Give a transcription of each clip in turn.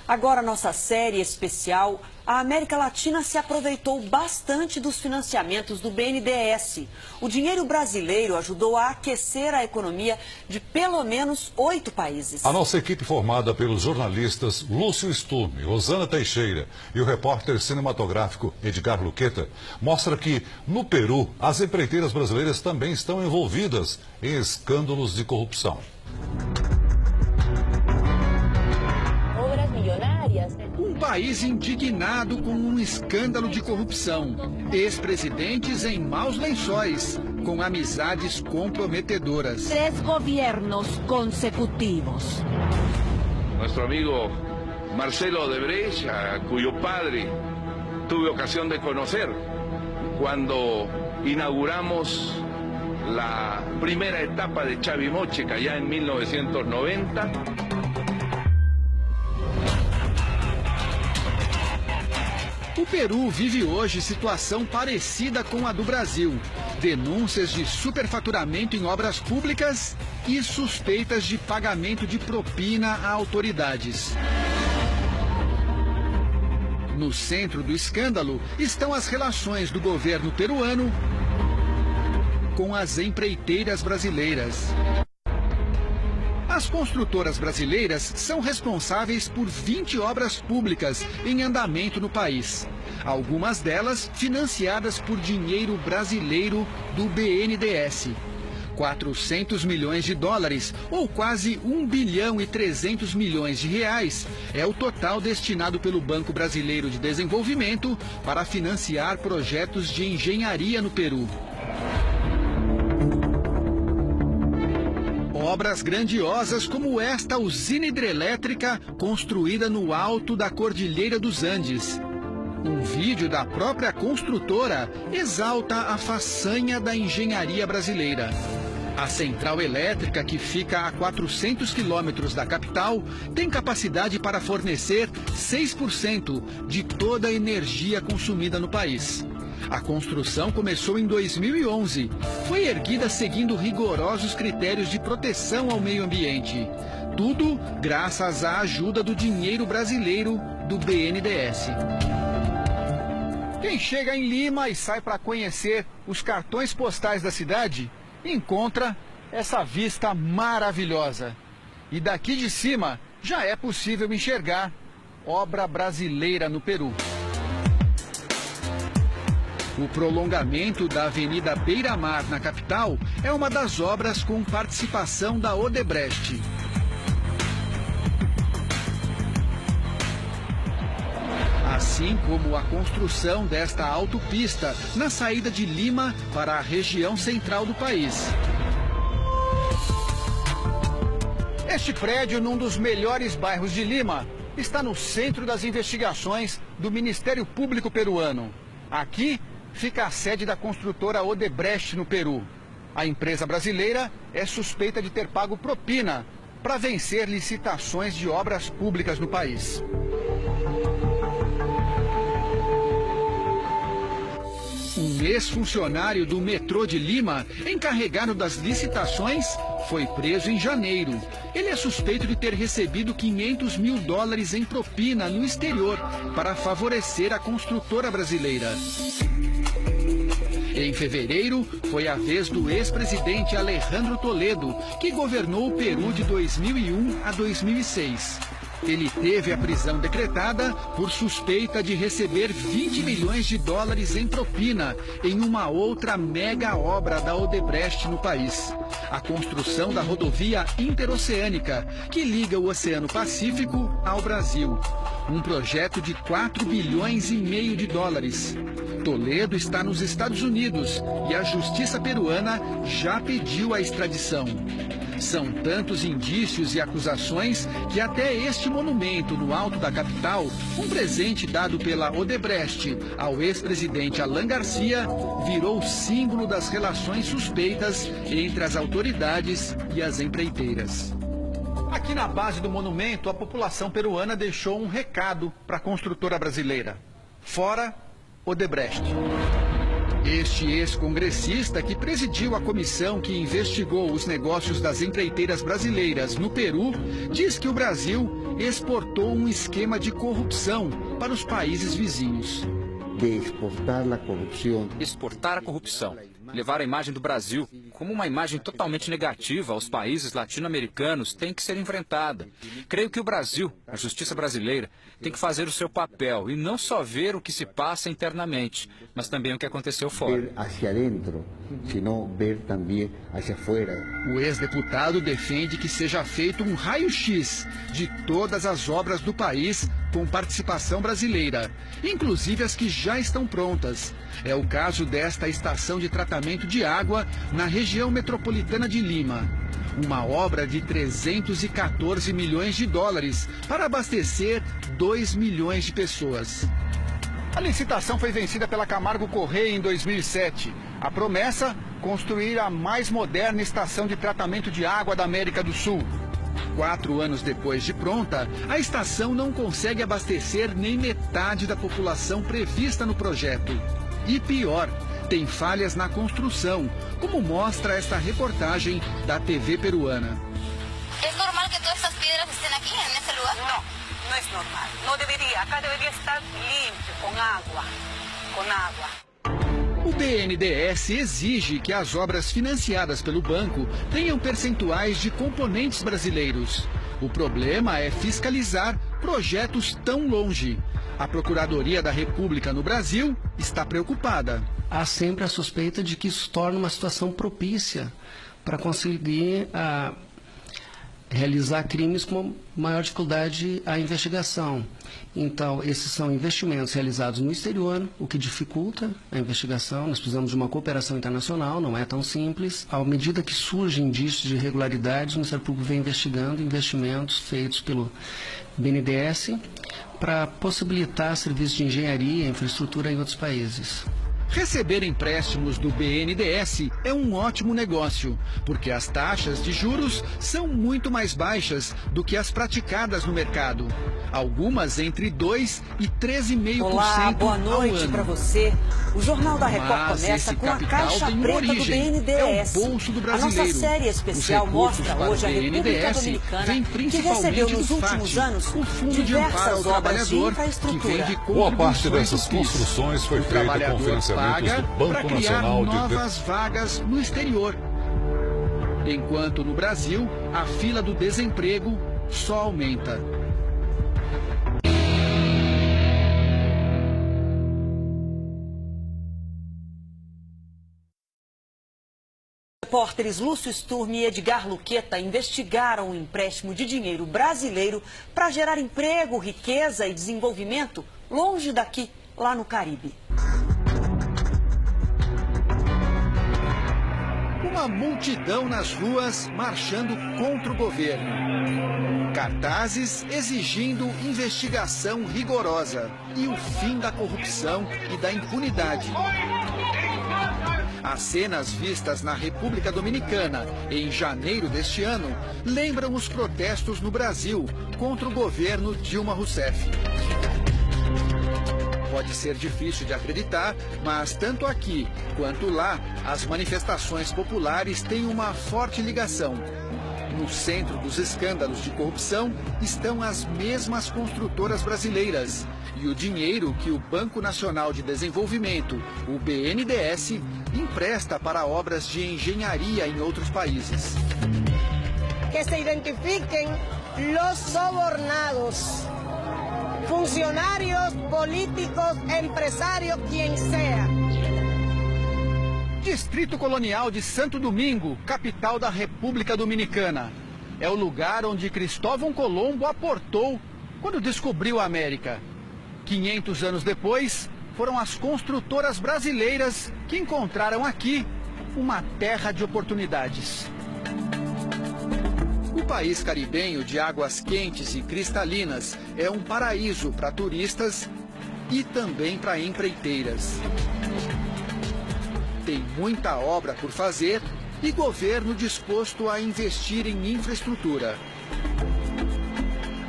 Agora, nossa série especial, a América Latina se aproveitou bastante dos financiamentos do BNDES. O dinheiro brasileiro ajudou a aquecer a economia de pelo menos 8 países. A nossa equipe, formada pelos jornalistas Lúcio Sturme, Rosana Teixeira e o repórter cinematográfico Edgar Luqueta, mostra que, no Peru, as empreiteiras brasileiras também estão envolvidas em escândalos de corrupção. Um país indignado com um escândalo de corrupção. Ex-presidentes em maus lençóis, com amizades comprometedoras. 3 gobiernos consecutivos. Nuestro amigo Marcelo Odebrecht, a cuyo padre tuve ocasión de conocer cuando inauguramos la primera etapa de Chavimochica allá en 1990. O Peru vive hoje situação parecida com a do Brasil. Denúncias de superfaturamento em obras públicas e suspeitas de pagamento de propina a autoridades. No centro do escândalo estão as relações do governo peruano com as empreiteiras brasileiras. As construtoras brasileiras são responsáveis por 20 obras públicas em andamento no país. Algumas delas financiadas por dinheiro brasileiro do BNDES. 400 milhões de dólares, ou quase 1 bilhão e 300 milhões de reais, é o total destinado pelo Banco Brasileiro de Desenvolvimento para financiar projetos de engenharia no Peru. Obras grandiosas como esta usina hidrelétrica construída no alto da Cordilheira dos Andes. Um vídeo da própria construtora exalta a façanha da engenharia brasileira. A central elétrica, que fica a 400 quilômetros da capital, tem capacidade para fornecer 6% de toda a energia consumida no país. A construção começou em 2011. Foi erguida seguindo rigorosos critérios de proteção ao meio ambiente. Tudo graças à ajuda do dinheiro brasileiro do BNDES. Quem chega em Lima e sai para conhecer os cartões postais da cidade, encontra essa vista maravilhosa. E daqui de cima já é possível enxergar obra brasileira no Peru. O prolongamento da Avenida Beira-Mar na capital é uma das obras com participação da Odebrecht. Assim como a construção desta autopista na saída de Lima para a região central do país. Este prédio, num dos melhores bairros de Lima, está no centro das investigações do Ministério Público peruano. Aqui fica a sede da construtora Odebrecht no Peru. A empresa brasileira é suspeita de ter pago propina para vencer licitações de obras públicas no país. Um ex-funcionário do metrô de Lima, encarregado das licitações, foi preso em janeiro. Ele é suspeito de ter recebido 500 mil dólares em propina no exterior para favorecer a construtora brasileira. Em fevereiro, foi a vez do ex-presidente Alejandro Toledo, que governou o Peru de 2001 a 2006. Ele teve a prisão decretada por suspeita de receber 20 milhões de dólares em propina em uma outra mega obra da Odebrecht no país. A construção da rodovia interoceânica, que liga o Oceano Pacífico ao Brasil. Um projeto de 4 bilhões e meio de dólares. Toledo está nos Estados Unidos e a justiça peruana já pediu a extradição. São tantos indícios e acusações que até este monumento no alto da capital, um presente dado pela Odebrecht ao ex-presidente Alan Garcia, virou símbolo das relações suspeitas entre as autoridades e as empreiteiras. Aqui na base do monumento, a população peruana deixou um recado para a construtora brasileira. Fora Odebrecht. Este ex-congressista, que presidiu a comissão que investigou os negócios das empreiteiras brasileiras no Peru, diz que o Brasil exportou um esquema de corrupção para os países vizinhos. Exportar a corrupção. Levar a imagem do Brasil como uma imagem totalmente negativa aos países latino-americanos tem que ser enfrentada. Creio que o Brasil, a justiça brasileira, tem que fazer o seu papel e não só ver o que se passa internamente, mas também o que aconteceu fora. O ex-deputado defende que seja feito um raio-x de todas as obras do país com participação brasileira, inclusive as que já estão prontas. É o caso desta estação de tratamento de água na região metropolitana de Lima. Uma obra de 314 milhões de dólares para abastecer 2 milhões de pessoas. A licitação foi vencida pela Camargo Correia em 2007. A promessa, construir a mais moderna estação de tratamento de água da América do Sul. 4 anos depois de pronta, a estação não consegue abastecer nem metade da população prevista no projeto. E pior, tem falhas na construção, como mostra esta reportagem da TV peruana. É normal que todas essas pedras estejam aqui, nesse lugar? Não, não é normal. Não deveria. Acá deveria estar limpo, com água. Com água. O BNDES exige que as obras financiadas pelo banco tenham percentuais de componentes brasileiros. O problema é fiscalizar projetos tão longe. A Procuradoria da República no Brasil está preocupada. Há sempre a suspeita de que isso torna uma situação propícia para conseguir realizar crimes com maior dificuldade à investigação. Então, esses são investimentos realizados no exterior, o que dificulta a investigação. Nós precisamos de uma cooperação internacional, não é tão simples. À medida que surgem indícios de irregularidades, o Ministério Público vem investigando investimentos feitos pelo BNDES para possibilitar serviços de engenharia e infraestrutura em outros países. Receber empréstimos do BNDES é um ótimo negócio, porque as taxas de juros são muito mais baixas do que as praticadas no mercado. Algumas entre 2% e 13,5% Olá, boa ao noite ano. para você. O Jornal da Record Mas começa esse com a capital caixa tem uma preta do origem, BNDES. é o bolso do A brasileiro. nossa série especial Os recursos mostra para hoje a o República BNDES Dominicana, vem que principalmente recebeu nos do últimos FAT, anos o Fundo de Amparo ao diversas obras de Trabalhador, que vem infraestrutura. de Boa parte contribuições dessas do PIS. construções foi O feita com trabalhador financiamentos paga do para Banco criar Nacional de novas vagas no exterior. Enquanto no Brasil, a fila do desemprego só aumenta. Repórteres Lúcio Sturm e Edgar Luqueta investigaram o empréstimo de dinheiro brasileiro para gerar emprego, riqueza e desenvolvimento longe daqui, lá no Caribe. Uma multidão nas ruas marchando contra o governo. Cartazes exigindo investigação rigorosa e o fim da corrupção e da impunidade. As cenas vistas na República Dominicana em janeiro deste ano lembram os protestos no Brasil contra o governo Dilma Rousseff. Pode ser difícil de acreditar, mas tanto aqui quanto lá, as manifestações populares têm uma forte ligação. No centro dos escândalos de corrupção estão as mesmas construtoras brasileiras e o dinheiro que o Banco Nacional de Desenvolvimento, o BNDES, empresta para obras de engenharia em outros países. Que se identifiquem os sobornados, funcionários, políticos, empresários, quem seja. Distrito Colonial de Santo Domingo, capital da República Dominicana. É o lugar onde Cristóvão Colombo aportou quando descobriu a América. 500 anos depois, foram as construtoras brasileiras que encontraram aqui uma terra de oportunidades. O país caribenho de águas quentes e cristalinas é um paraíso para turistas e também para empreiteiras. Tem muita obra por fazer e governo disposto a investir em infraestrutura.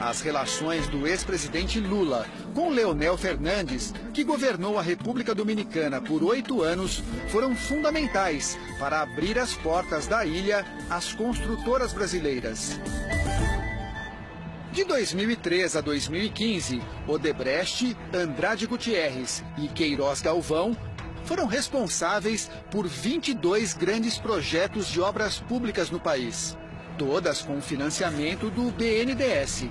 As relações do ex-presidente Lula com Leonel Fernandes, que governou a República Dominicana por 8 anos, foram fundamentais para abrir as portas da ilha às construtoras brasileiras. De 2003 a 2015, Odebrecht, Andrade Gutierrez e Queiroz Galvão foram responsáveis por 22 grandes projetos de obras públicas no país, todas com financiamento do BNDES.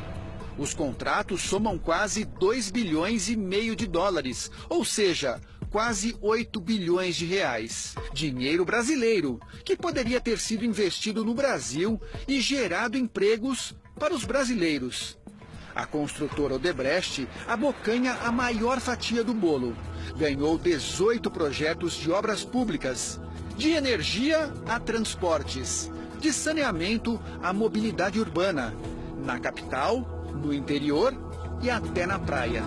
Os contratos somam quase 2,5 bilhões de dólares, ou seja, quase 8 bilhões de reais. Dinheiro brasileiro, que poderia ter sido investido no Brasil e gerado empregos para os brasileiros. A construtora Odebrecht abocanha a maior fatia do bolo. Ganhou 18 projetos de obras públicas, de energia a transportes, de saneamento à mobilidade urbana, na capital, no interior e até na praia.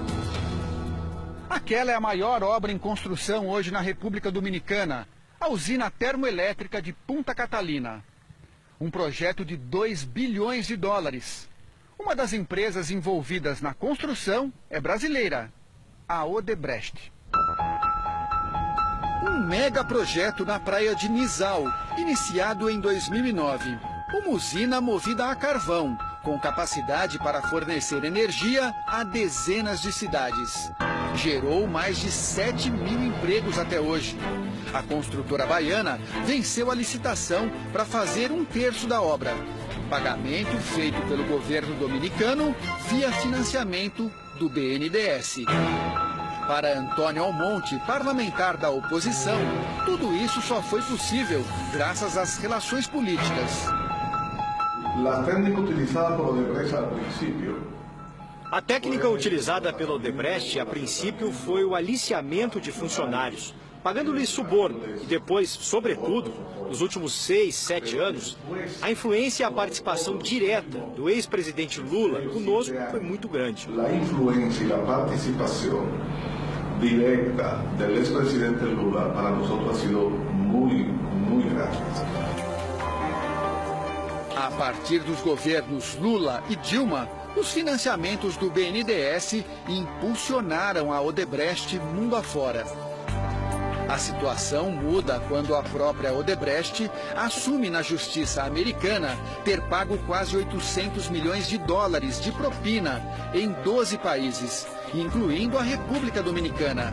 Aquela é a maior obra em construção hoje na República Dominicana, a usina termoelétrica de Punta Catalina. Um projeto de 2 bilhões de dólares. Uma das empresas envolvidas na construção é brasileira, a Odebrecht. Um mega projeto na praia de Nizal, iniciado em 2009. Uma usina movida a carvão, com capacidade para fornecer energia a dezenas de cidades. Gerou mais de 7 mil empregos até hoje. A construtora baiana venceu a licitação para fazer 1/3 da obra. Pagamento feito pelo governo dominicano via financiamento do BNDES. Para Antônio Almonte, parlamentar da oposição, tudo isso só foi possível graças às relações políticas. A técnica utilizada pela Odebrecht, a princípio, foi o aliciamento de funcionários, pagando-lhes suborno e depois, sobretudo, nos últimos 6, 7 anos, a influência e a participação direta do ex-presidente Lula conosco foi muito grande. A influência e a participação direta do ex-presidente Lula para nós ha sido muito grande. A partir dos governos Lula e Dilma, os financiamentos do BNDES impulsionaram a Odebrecht mundo afora. A situação muda quando a própria Odebrecht assume na justiça americana ter pago quase 800 milhões de dólares de propina em 12 países, incluindo a República Dominicana.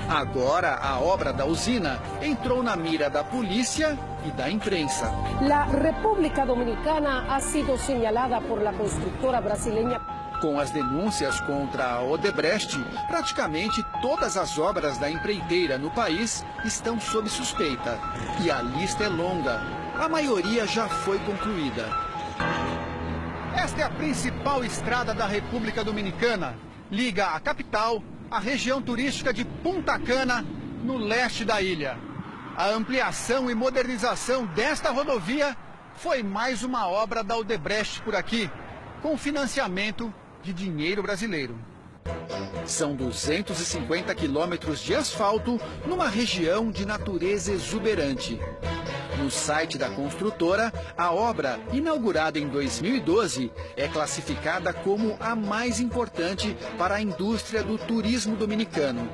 Agora, a obra da usina entrou na mira da polícia e da imprensa. A República Dominicana ha sido señalada por la constructora brasileña. Com as denúncias contra a Odebrecht, praticamente todas as obras da empreiteira no país estão sob suspeita. E a lista é longa. A maioria já foi concluída. Esta é a principal estrada da República Dominicana. Liga a capital à região turística de Punta Cana, no leste da ilha. A ampliação e modernização desta rodovia foi mais uma obra da Odebrecht por aqui, com financiamento de dinheiro brasileiro. São 250 quilômetros de asfalto numa região de natureza exuberante. No site da construtora, a obra, inaugurada em 2012, é classificada como a mais importante para a indústria do turismo dominicano.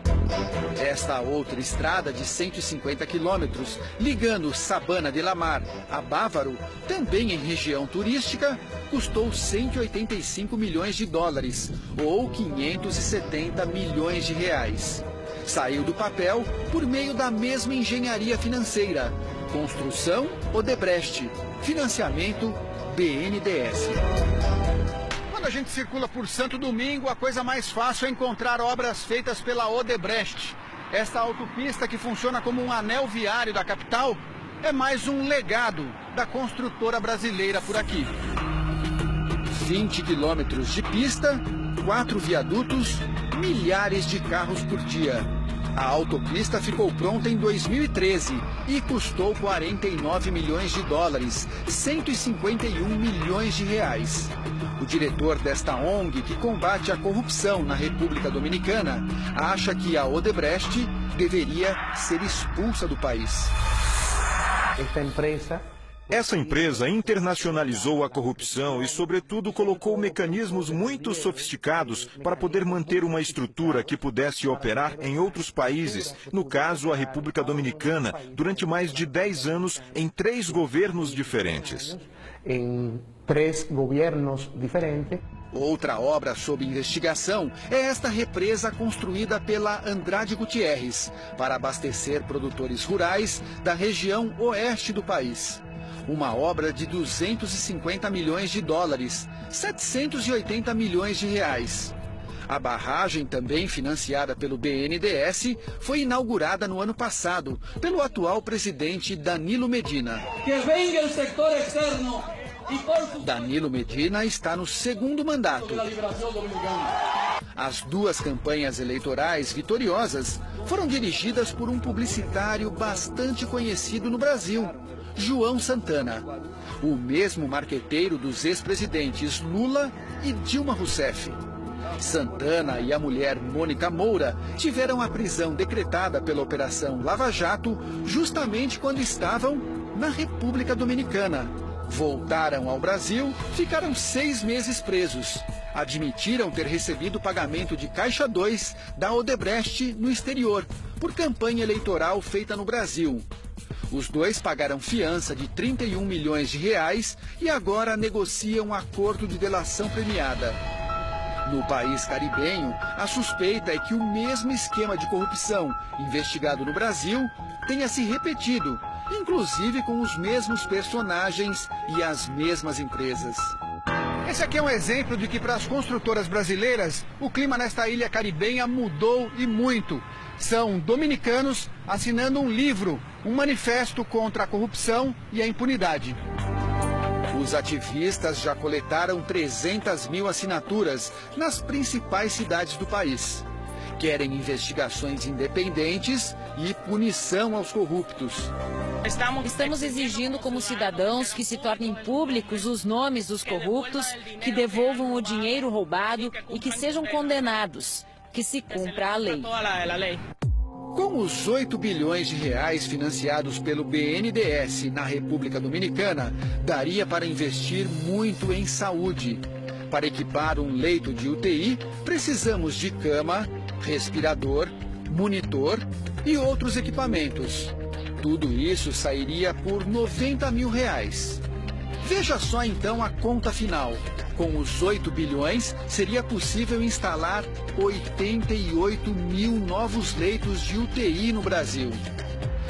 Esta outra estrada de 150 quilômetros, ligando Sabana de la Mar a Bávaro, também em região turística, custou 185 milhões de dólares, ou 570 milhões de reais. Saiu do papel por meio da mesma engenharia financeira. Construção Odebrecht, financiamento BNDES. Quando a gente circula por Santo Domingo, a coisa mais fácil é encontrar obras feitas pela Odebrecht. Esta autopista, que funciona como um anel viário da capital, é mais um legado da construtora brasileira por aqui. 20 quilômetros de pista, 4 viadutos, milhares de carros por dia. A autopista ficou pronta em 2013 e custou 49 milhões de dólares, 151 milhões de reais. O diretor desta ONG, que combate a corrupção na República Dominicana, acha que a Odebrecht deveria ser expulsa do país. Esta empresa Essa empresa internacionalizou a corrupção e, sobretudo, colocou mecanismos muito sofisticados para poder manter uma estrutura que pudesse operar em outros países, no caso a República Dominicana, durante mais de 10 anos em 3 governos diferentes. Em 3 governos diferentes. Outra obra sob investigação é esta represa construída pela Andrade Gutierrez para abastecer produtores rurais da região oeste do país. Uma obra de 250 milhões de dólares, 780 milhões de reais. A barragem, também financiada pelo BNDES, foi inaugurada no ano passado pelo atual presidente Danilo Medina. Que venha o setor externo. Danilo Medina está no 2º mandato. As 2 campanhas eleitorais vitoriosas foram dirigidas por um publicitário bastante conhecido no Brasil, João Santana, o mesmo marqueteiro dos ex-presidentes Lula e Dilma Rousseff. Santana e a mulher Mônica Moura tiveram a prisão decretada pela Operação Lava Jato justamente quando estavam na República Dominicana. Voltaram ao Brasil, ficaram 6 meses presos. Admitiram ter recebido pagamento de Caixa 2 da Odebrecht no exterior, por campanha eleitoral feita no Brasil. Os 2 pagaram fiança de 31 milhões de reais e agora negociam acordo de delação premiada. No país caribenho, a suspeita é que o mesmo esquema de corrupção investigado no Brasil tenha se repetido, inclusive com os mesmos personagens e as mesmas empresas. Esse aqui é um exemplo de que para as construtoras brasileiras, o clima nesta ilha caribenha mudou e muito. São dominicanos assinando um livro, um manifesto contra a corrupção e a impunidade. Os ativistas já coletaram 300 mil assinaturas nas principais cidades do país. Querem investigações independentes e punição aos corruptos. Estamos exigindo como cidadãos que se tornem públicos os nomes dos corruptos, que devolvam o dinheiro roubado e que sejam condenados, que se cumpra a lei. Com os 8 bilhões de reais financiados pelo BNDES na República Dominicana, daria para investir muito em saúde. Para equipar um leito de UTI, precisamos de cama, respirador, monitor e outros equipamentos. Tudo isso sairia por 90 mil reais. Veja só então a conta final. Com os 8 bilhões, seria possível instalar 88 mil novos leitos de UTI no Brasil.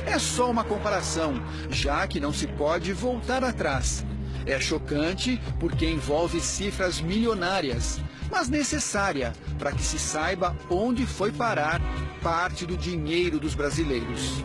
É só uma comparação, já que não se pode voltar atrás. É chocante porque envolve cifras milionárias, mas necessária para que se saiba onde foi parar parte do dinheiro dos brasileiros.